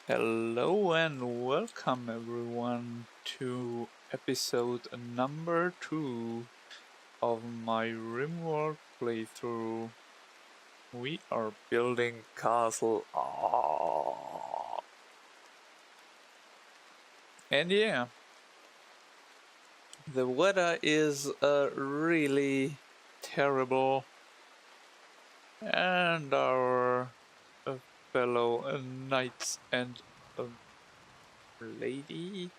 Hello and welcome everyone to episode number 2 of my Rimworld playthrough. We are building castle Arrrgh. And yeah, the weather is really terrible, and our fellow knights and lady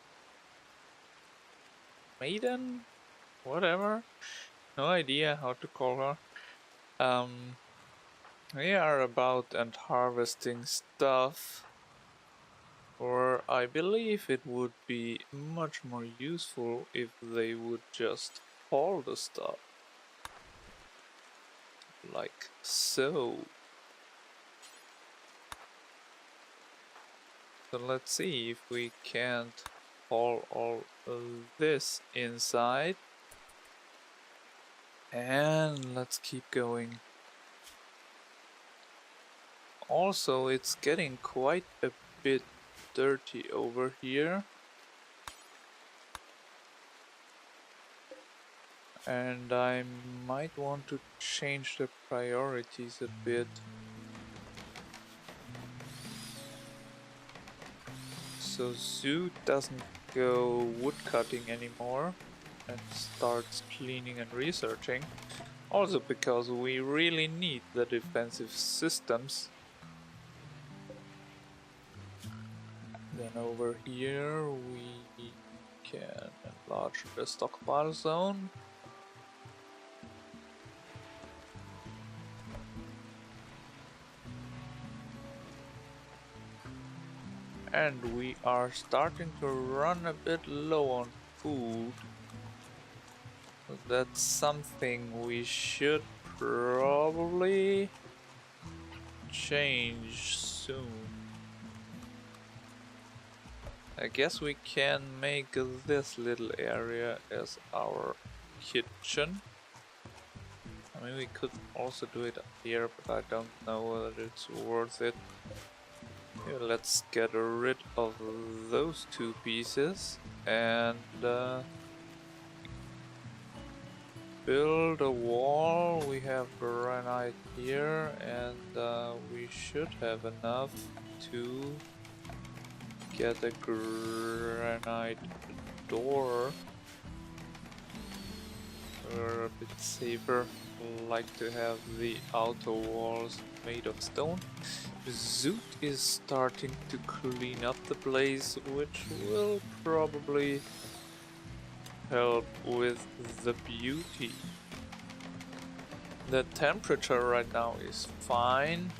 maiden, whatever, no idea how to call her. We are about and harvesting stuff, or I believe it would be much more useful if they would just haul the stuff. Like so. So let's see if we can't haul all of this inside. And let's keep going. Also, it's getting quite a bit dirty over here. And I might want to change the priorities a bit. So Zoo doesn't go woodcutting anymore and starts cleaning and researching. Also because we really need the defensive systems. Then over here we can enlarge the stockpile zone. And we are starting to run a bit low on food. That's something we should probably change soon. I guess we can make this little area as our kitchen. I mean, we could also do it up here, but I don't know whether it's worth it. Yeah, let's get rid of those two pieces and build a wall. We have granite here, and we should have enough to get a granite door. We're a bit safer. Like to have the outer walls made of stone. Zoot is starting to clean up the place, which will probably help with the beauty. The temperature right now is fine,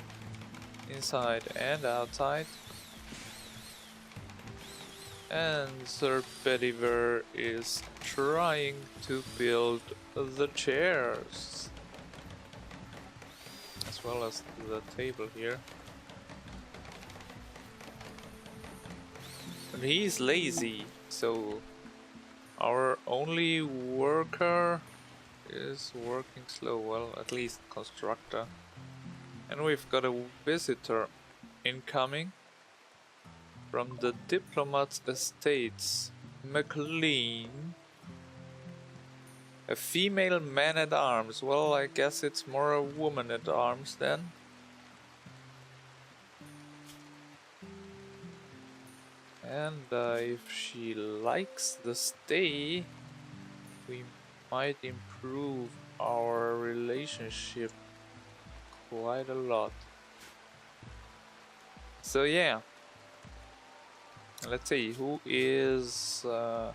inside and outside. And Sir Bediver is trying to build the chairs, as well as the table here. And he's lazy, so our only worker is working slow. Well, at least constructor. And we've got a visitor incoming from the diplomat's estates, McLean. A female man-at-arms. Well, I guess it's more a woman-at-arms then. And if she likes the stay, we might improve our relationship quite a lot. So yeah. Let's see, who is our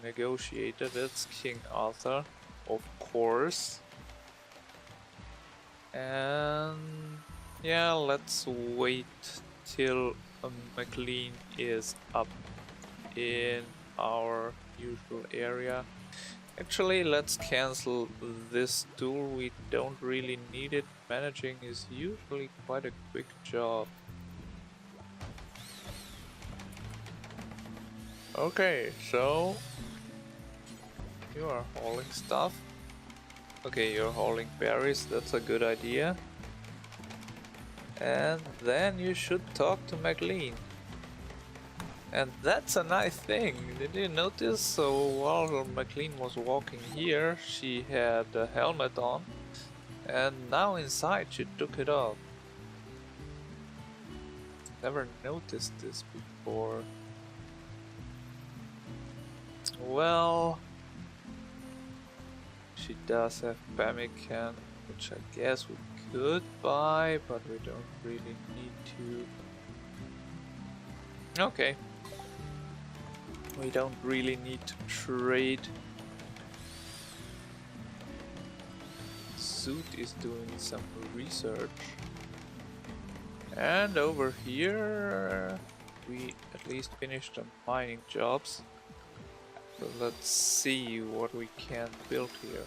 negotiator? That's King Arthur, of course. And yeah, let's wait till McLean is up in our usual area. Actually, let's cancel this tool. We don't really need it. Managing is usually quite a quick job. Okay, so you are hauling stuff. Okay, you're hauling berries, that's a good idea. And then you should talk to McLean. And that's a nice thing. Did you notice? So while McLean was walking here, she had a helmet on. And now inside she took it off. Never noticed this before. Well, she does have pemmican, which I guess we could buy, but we don't really need to. Okay. We don't really need to trade. Suit is doing some research. And over here, we at least finished the mining jobs. So let's see what we can build here.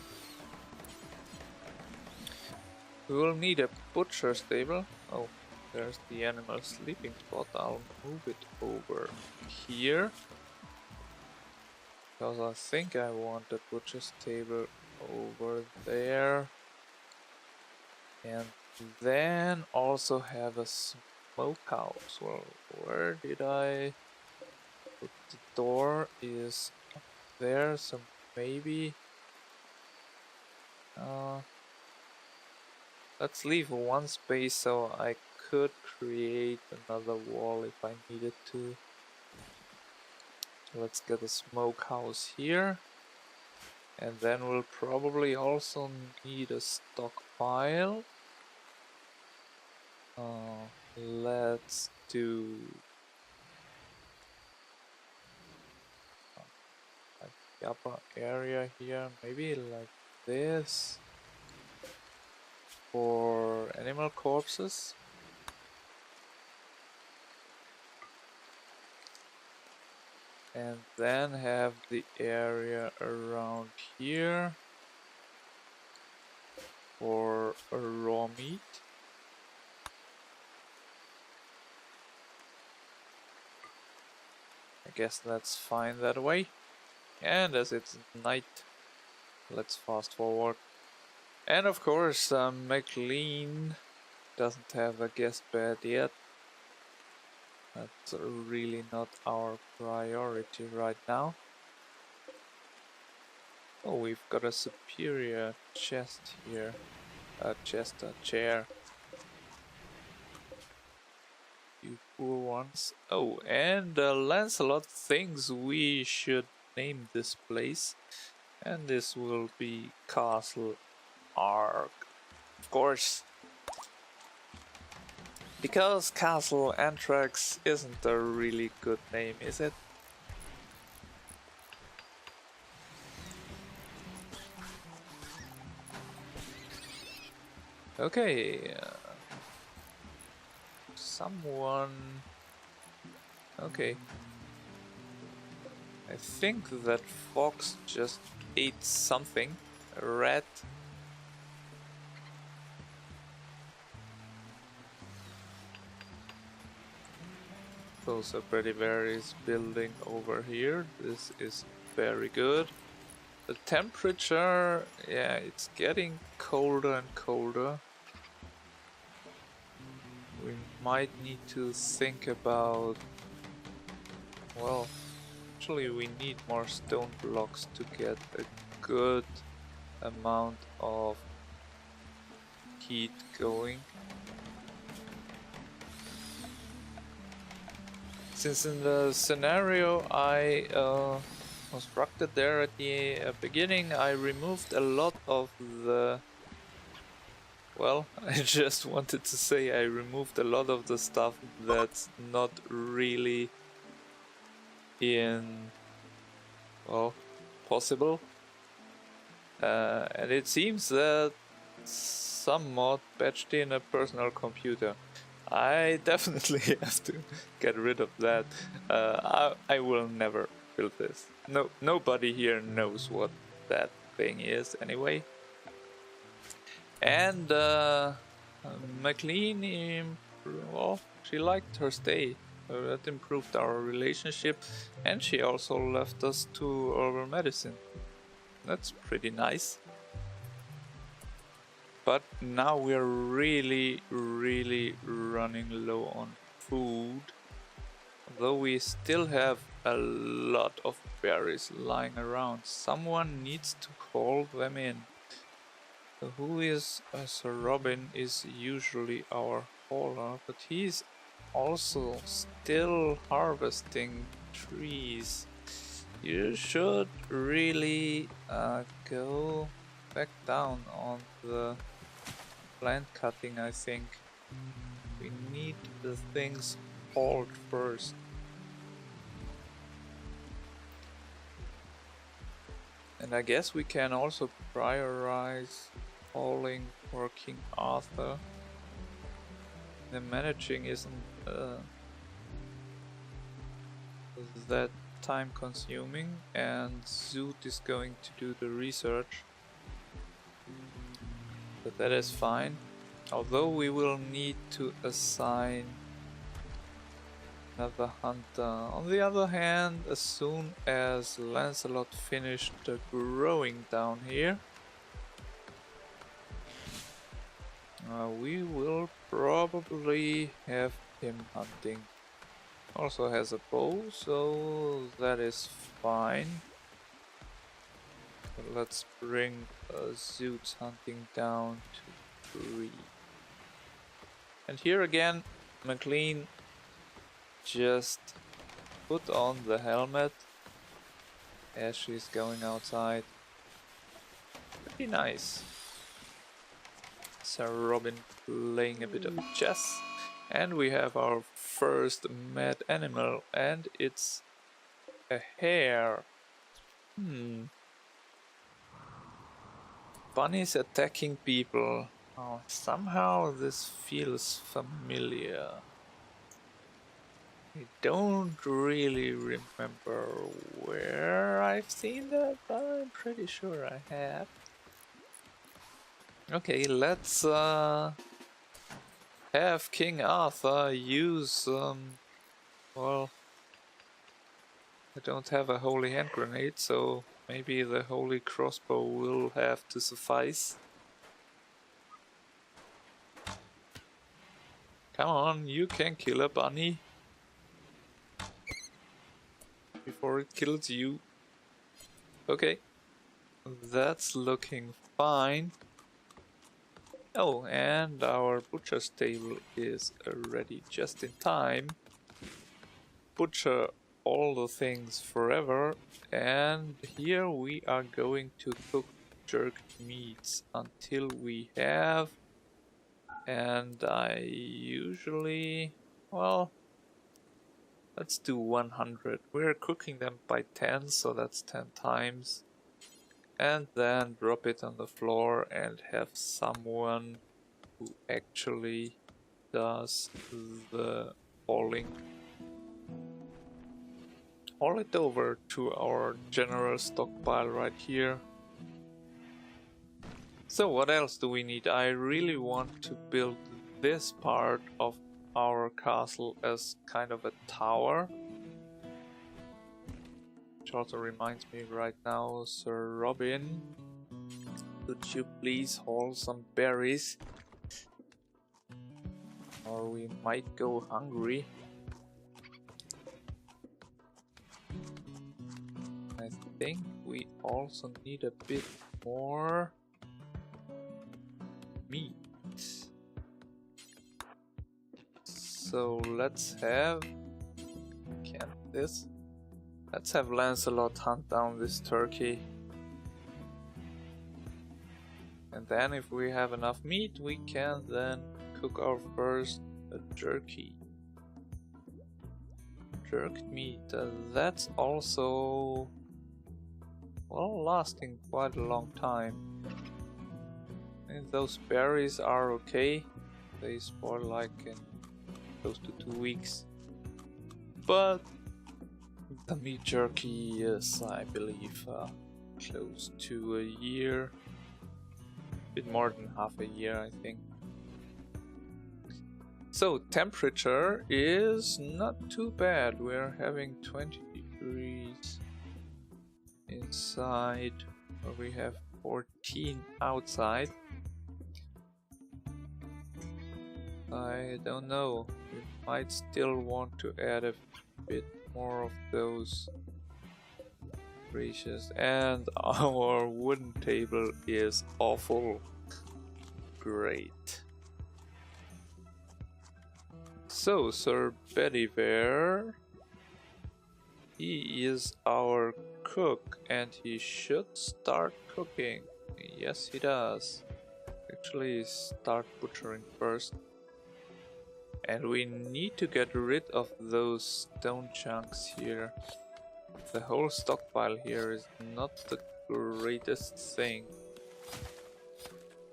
We will need a butcher stable. Oh, there's the animal sleeping spot. I'll move it over here. Because I think I want the butcher stable over there. And then also have a smokehouse. Well, where did I put the door? Is up there, so maybe let's leave one space so I could create another wall if I needed to. So let's get a smokehouse here. And then we'll probably also need a stockpile. Let's do like the upper area here, maybe like this for animal corpses. And then have the area around here for raw meat. I guess that's fine that way. And as it's night, let's fast forward. And of course, McLean doesn't have a guest bed yet. That's really not our priority right now. Oh, we've got a superior chest here. A chair. You poor ones. Oh, and Lancelot thinks we should name this place. And this will be Castle Arrrgh. Of course. Because Castle Arrrgh isn't a really good name, is it? Okay. Someone... Okay. I think that fox just ate something. A rat. So Pretty Bear is building over here. This is very good. The temperature, yeah, it's getting colder and colder. We might need to think about... Well, actually we need more stone blocks to get a good amount of heat going. Since in the scenario I constructed there at the beginning, I removed a lot of the... Well, I just wanted to say I removed a lot of the stuff that's not really in... well, possible. And it seems that some mod patched in a personal computer. I definitely have to get rid of that. I will never build this. No, nobody here knows what that thing is anyway. And McLean, well, she liked her stay. That improved our relationship, and she also left us to herbal medicine. That's pretty nice. But now we are really running low on food. Although we still have a lot of berries lying around. Someone needs to haul them in. So who is Sir Robin is usually our hauler, but he's also still harvesting trees. You should really go back down on the plant cutting, I think. We need the things hauled first. And I guess we can also prioritize hauling for King Arthur. The managing isn't that time consuming, and Zoot is going to do the research. But that is fine. Although we will need to assign another hunter. On the other hand, as soon as Lancelot finished growing down here, we will probably have him hunting. Also has a bow, so that is fine. But let's bring Zoot's hunting down to 3. And here again, McLean just put on the helmet as she's going outside. Pretty nice. Sir Robin playing a bit of chess. And we have our first mad animal, and it's a hare. Bunnies attacking people. Oh, somehow this feels familiar. I don't really remember where I've seen that, but I'm pretty sure I have. Okay, let's have King Arthur use well, I don't have a holy hand grenade, so maybe the holy crossbow will have to suffice. Come on, you can kill a bunny before it kills you. Okay, that's looking fine. Oh, and our butcher's table is ready just in time. Butcher all the things forever, and here we are going to cook jerked meats until we have, and I usually, well, let's do 100. We're cooking them by 10, so that's 10 times. And then drop it on the floor and have someone who actually does the hauling. Haul it over to our general stockpile right here. So what else do we need? I really want to build this part of our castle as kind of a tower. Which also reminds me right now, Sir Robin, could you please haul some berries? Or we might go hungry. I think we also need a bit more meat. So let's have... Let's have Lancelot hunt down this turkey. And then if we have enough meat, we can then cook our first jerky. Jerked meat, that's also, well, lasting quite a long time. And those berries are okay. They spoil like in close to 2 weeks. But the meat jerky is, I believe, close to a year. A bit more than half a year, I think. So temperature is not too bad. We're having 20 degrees inside, where we have 14 outside. I don't know. We might still want to add a bit more of those creatures. And our wooden table is awful. Great. So, Sir Bedivere, he is our cook and he should start cooking. Yes, he does. Actually, start butchering first. And we need to get rid of those stone chunks here. The whole stockpile here is not the greatest thing.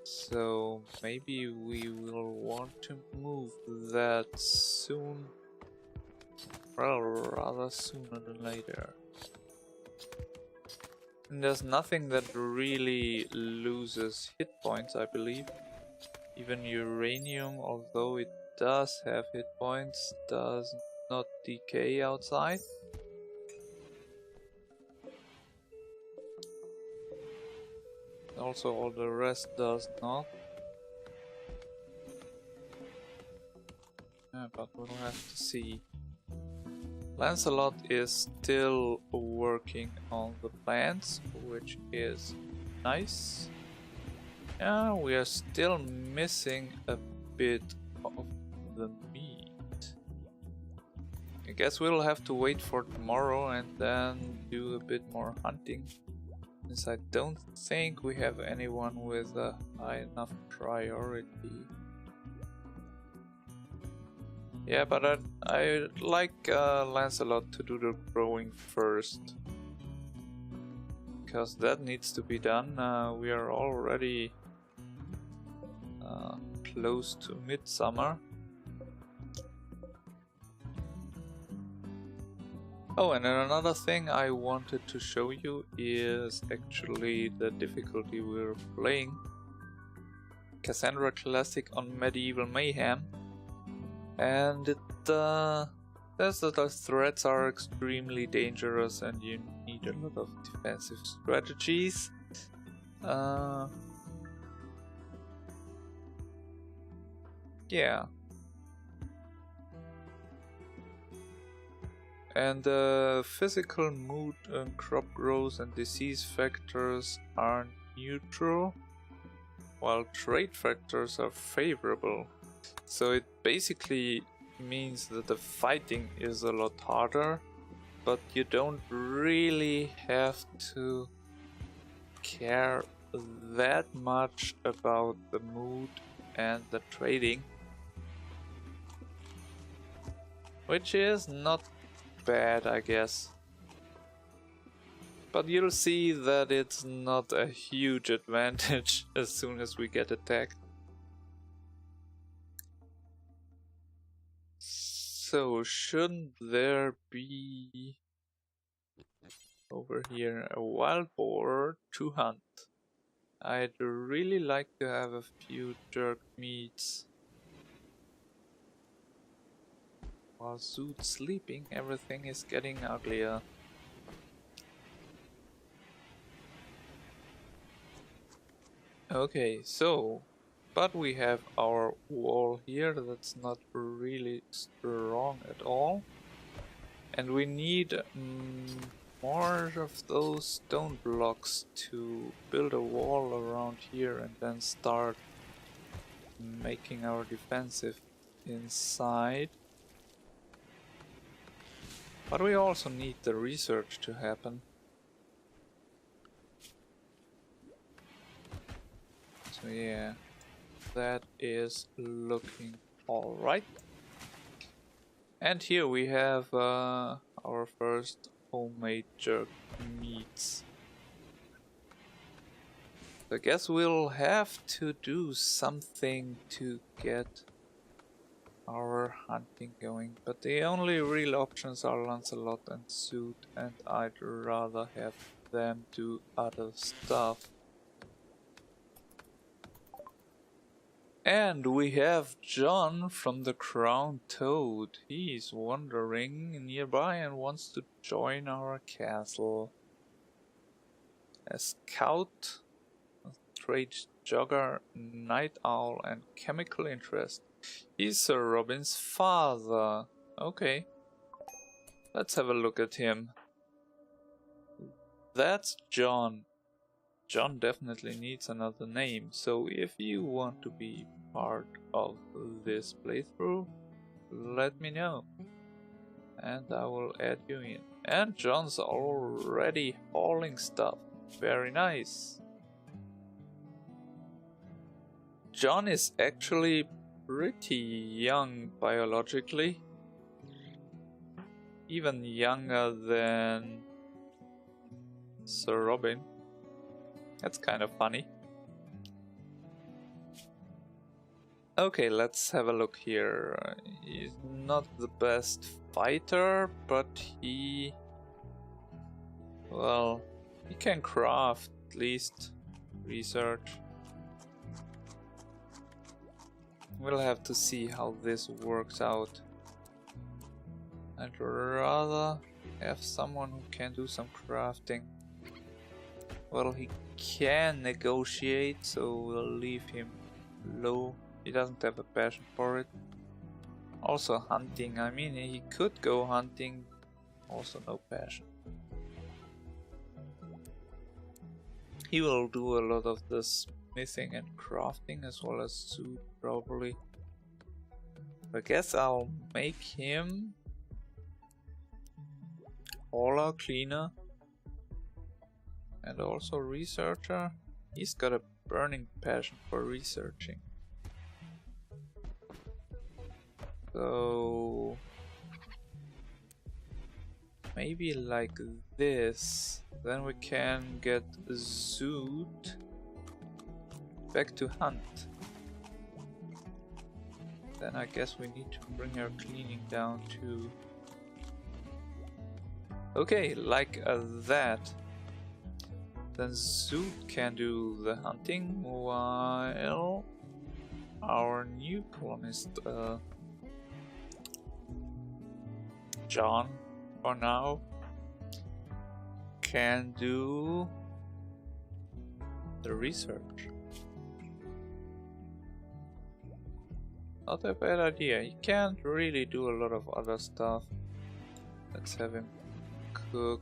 So maybe we will want to move that soon. Well, rather sooner than later. And there's nothing that really loses hit points, I believe. Even uranium, although it does have hit points, does not decay outside. Also, all the rest does not. Yeah, but we'll have to see. Lancelot is still working on the plants, which is nice. Yeah, we are still missing a bit of the meat. I guess we'll have to wait for tomorrow and then do a bit more hunting. Since I don't think we have anyone with a high enough priority. Yeah, but I like Lancelot to do the growing first. Because that needs to be done. We are already close to midsummer. Oh, and then another thing I wanted to show you is actually the difficulty we're playing. Cassandra Classic on Medieval Mayhem. And it says that the threats are extremely dangerous and you need a lot of defensive strategies. Yeah. And physical, mood, and crop growth and disease factors are neutral, while trait factors are favorable. So it basically means that the fighting is a lot harder, but you don't really have to care that much about the mood and the trading, which is not bad, I guess. But you'll see that it's not a huge advantage as soon as we get attacked. So shouldn't there be over here a wild boar to hunt? I'd really like to have a few jerk meats. While Zoot's sleeping, everything is getting uglier. Okay, so, but we have our wall here that's not really strong at all. And we need more of those stone blocks to build a wall around here and then start making our defensive inside. But we also need the research to happen. So yeah, that is looking alright. And here we have our first homemade jerk meats. I guess we'll have to do something to get our hunting going, but the only real options are Lancelot and Zoot, and I'd rather have them do other stuff. And we have John from the Crowned Toad. He's wandering nearby and wants to join our castle. A scout, a trade jogger, night owl, and chemical interest. He's Sir Robin's father. Okay. Let's have a look at him. That's John. John definitely needs another name, so if you want to be part of this playthrough, let me know. And I will add you in. And John's already hauling stuff. Very nice. John is actually pretty young biologically. Even younger than Sir Robin. That's kind of funny. Okay, let's have a look here. He's not the best fighter, but well, he can craft, at least research. We'll have to see how this works out. I'd rather have someone who can do some crafting. Well, he can negotiate, so we'll leave him low. He doesn't have a passion for it. Also hunting, I mean, he could go hunting, also no passion. He will do a lot of the smithing and crafting as well as suit, probably. I guess I'll make him hauler, cleaner, and also researcher. He's got a burning passion for researching. So maybe like this. Then we can get Zoot back to hunt. Then I guess we need to bring our cleaning down too. Okay, like that. Then Zoot can do the hunting while our new colonist John, for now, can do the research. Not a bad idea. He can't really do a lot of other stuff. Let's have him cook.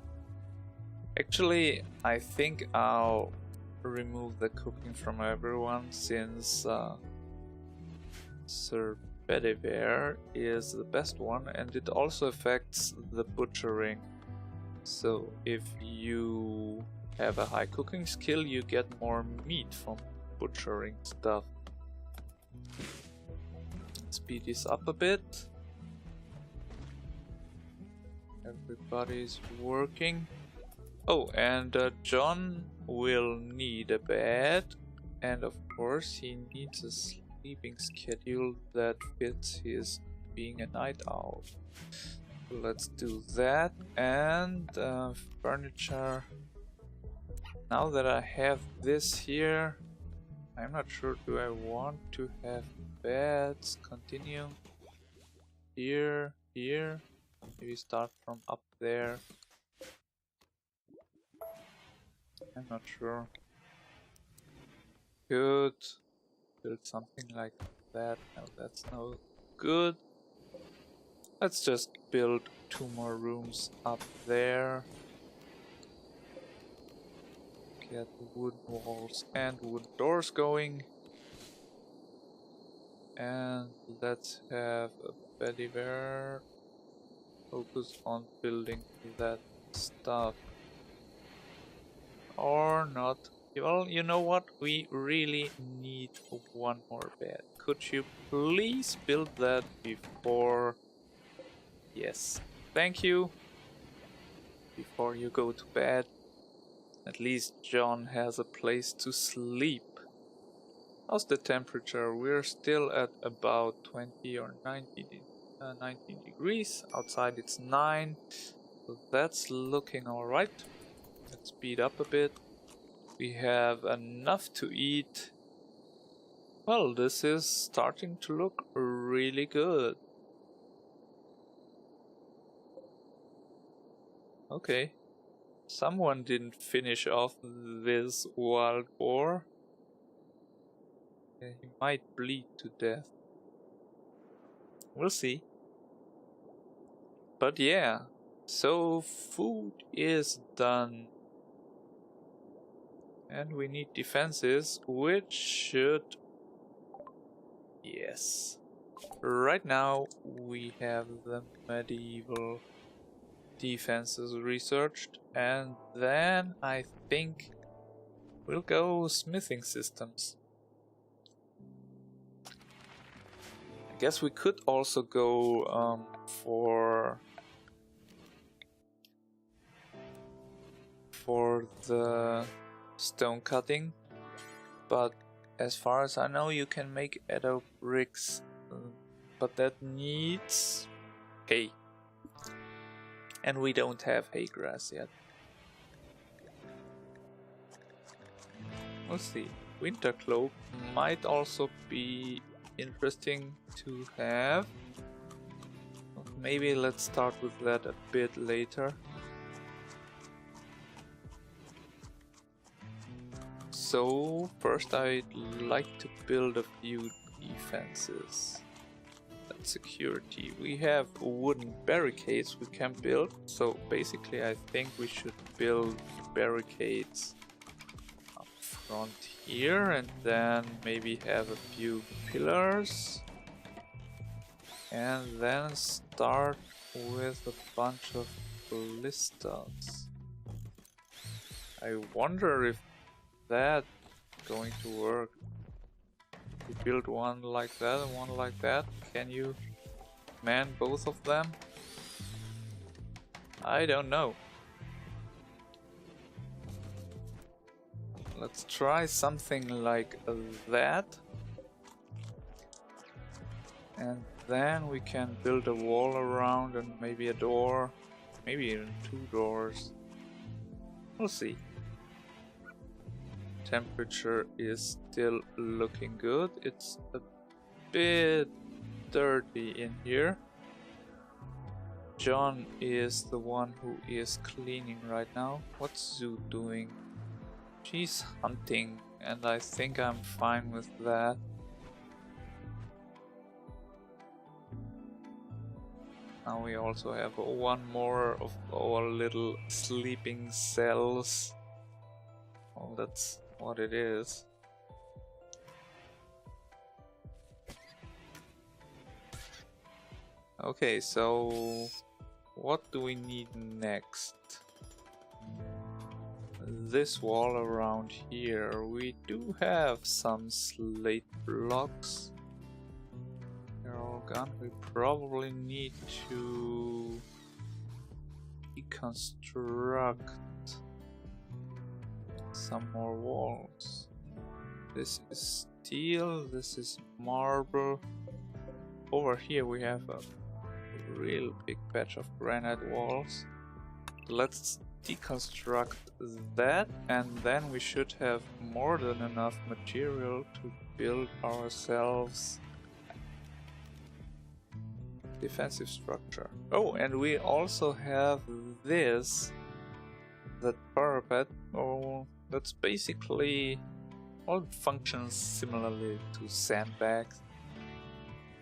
Actually, I think I'll remove the cooking from everyone, since Sir Bedivere is the best one, and it also affects the butchering. So if you have a high cooking skill, you get more meat from butchering stuff. Speed this up a bit. Everybody's working. Oh, and John will need a bed, and of course he needs a sleeping schedule that fits his being a night owl. So let's do that. And furniture. Now that I have this here, I'm not sure, do I want to have beds? Continue. Here, here. Maybe start from up there. I'm not sure. Good. Build something like that. No, that's no good. Let's just build 2 more rooms up there. Get wood walls and wood doors going. And let's have a Bedivere focus on building that stuff. Or not. Well, you know what? We really need 1 more bed. Could you please build that before... Yes. Thank you. Before you go to bed. At least John has a place to sleep. How's the temperature? We're still at about 20 or 19 degrees. Outside it's 9. So that's looking alright. Let's speed up a bit. We have enough to eat. Well, this is starting to look really good. Okay. Someone didn't finish off this wild boar. He might bleed to death. We'll see. But yeah, so food is done. And we need defenses, which should... Yes. Right now we have the medieval defenses researched, and then I think we'll go smithing systems. I guess we could also go for the stone cutting, but as far as I know you can make Arrrghs, but that needs hay. And we don't have hay grass yet. We'll see. Winter cloak might also be interesting to have. Maybe let's start with that a bit later. So first I'd like to build a few defenses. Security. We have wooden barricades we can build, so basically I think we should build barricades up front here and then maybe have a few pillars and then start with a bunch of ballistas. I wonder if that's going to work. We build one like that and one like that. Can you man both of them? I don't know. Let's try something like that. And then we can build a wall around and maybe a door. Maybe even 2 doors. We'll see. Temperature is still looking good. It's a bit dirty in here. John is the one who is cleaning right now. What's Zoo doing? She's hunting, and I think I'm fine with that. Now we also have one more of our little sleeping cells. Oh, that's what it is. Okay, so what do we need next? This wall around here. We do have some slate blocks. They're all gone. We probably need to deconstruct some more walls. This is steel, this is marble. Over here we have a real big patch of granite walls. Let's deconstruct that, and then we should have more than enough material to build ourselves defensive structure. Oh, and we also have this, that parapet. Oh, that's basically all functions similarly to sandbags.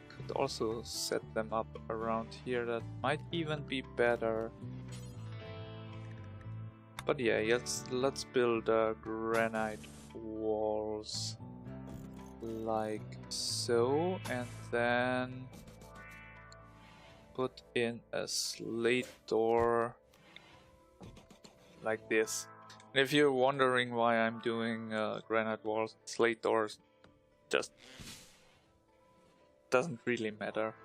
Could also set them up around here. That might even be better. But yeah, let's build granite walls like so, and then put in a slate door like this. And if you're wondering why I'm doing granite walls, slate doors, just doesn't really matter.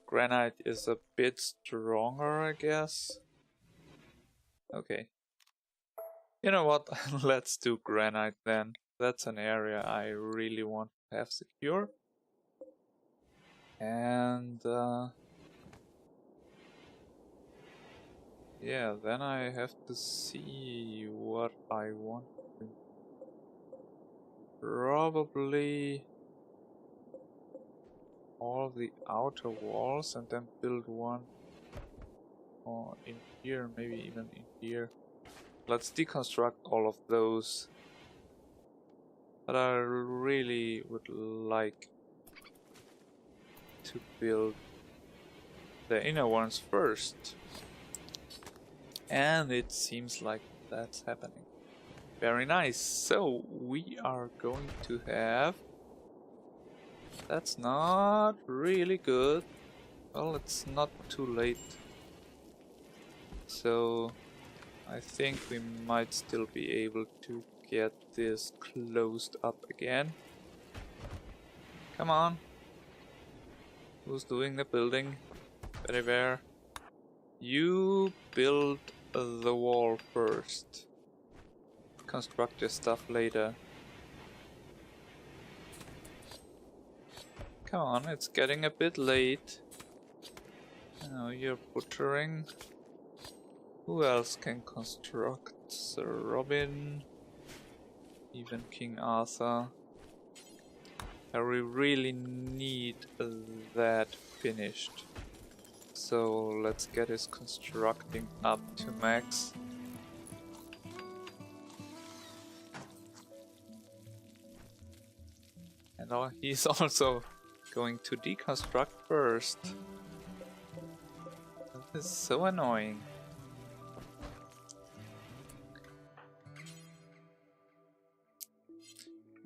Granite is a bit stronger, I guess. Okay. You know what? Let's do granite then. That's an area I really want to have secure. And yeah, then I have to see what I want to. Probably all the outer walls and then build one in here, maybe even in here. Let's deconstruct all of those. But I really would like to build the inner ones first. And it seems like that's happening. Very nice. So we are going to have... That's not really good. Well, it's not too late. So I think we might still be able to get this closed up again. Come on. Who's doing the building? Very there. You build the wall first. Construct your stuff later. Come on, it's getting a bit late. Now you're butchering. Who else can construct? Sir Robin. Even King Arthur. I really need that finished. So let's get his constructing up to max. And he's also going to deconstruct first. This is so annoying.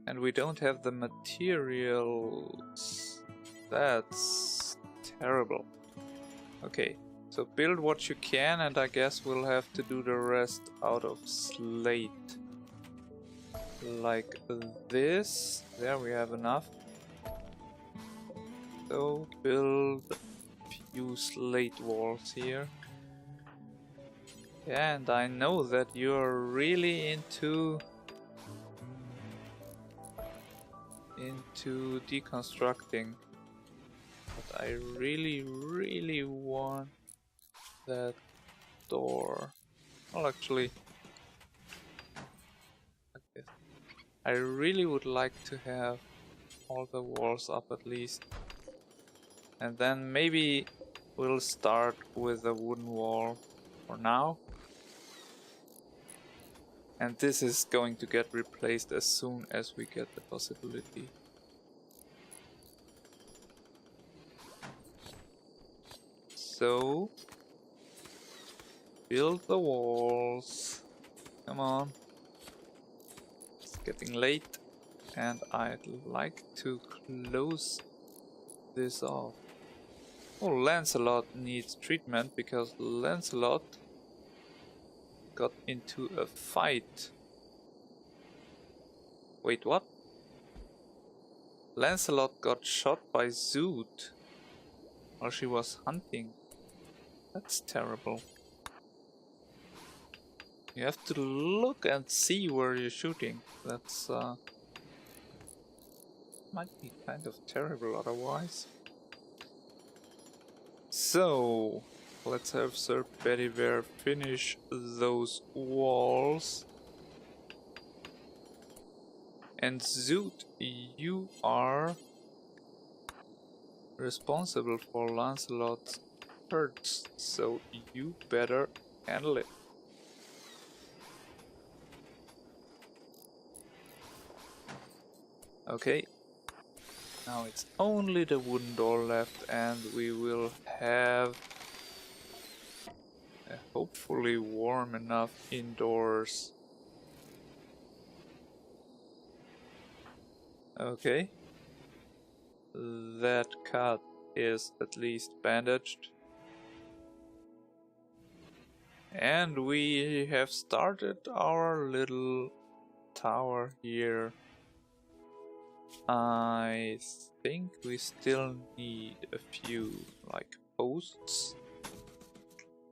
And we don't have the materials. That's terrible. Okay, so build what you can, and I guess we'll have to do the rest out of slate. Like this. There we have enough. So build a few slate walls here. Yeah, and I know that you're really into deconstructing. But I really want that door. Well, actually, okay. I really would like to have all the walls up at least. And then maybe we'll start with a wooden wall for now. And this is going to get replaced as soon as we get the possibility. So, build the walls. Come on. It's getting late and I'd like to close this off. Oh, Lancelot needs treatment because Lancelot got into a fight. Wait, what? Lancelot got shot by Zoot while she was hunting. That's terrible. You have to look and see where you're shooting. That's might be kind of terrible otherwise. So let's have Sir Bedivere finish those walls. And Zoot, you are responsible for Lancelot's hurts, so you better handle it. Okay, now it's only the wooden door left and we will have hopefully warm enough indoors. Okay, that cut is at least bandaged. And we have started our little tower here. I think we still need a few like posts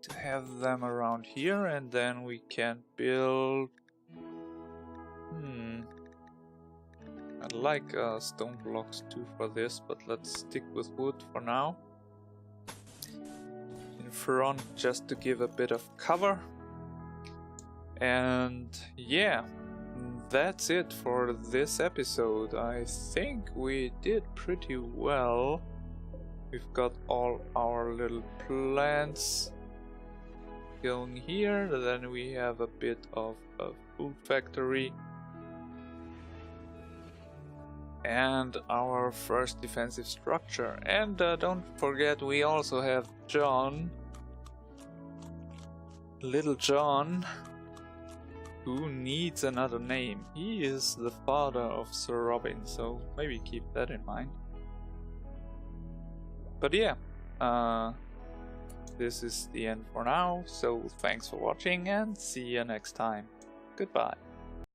to have them around here, and then we can build. I'd like stone blocks too for this, but let's stick with wood for now. In front, just to give a bit of cover. And yeah, that's it for this episode. I think we did pretty well. We've got all our little plants going here. Then we have a bit of a food factory. and our first defensive structure. And don't forget, we also have John, little John, who needs another name. He is the father of Sir Robin, so maybe keep that in mind. But yeah, this is the end for now, so thanks for watching and see you next time. Goodbye.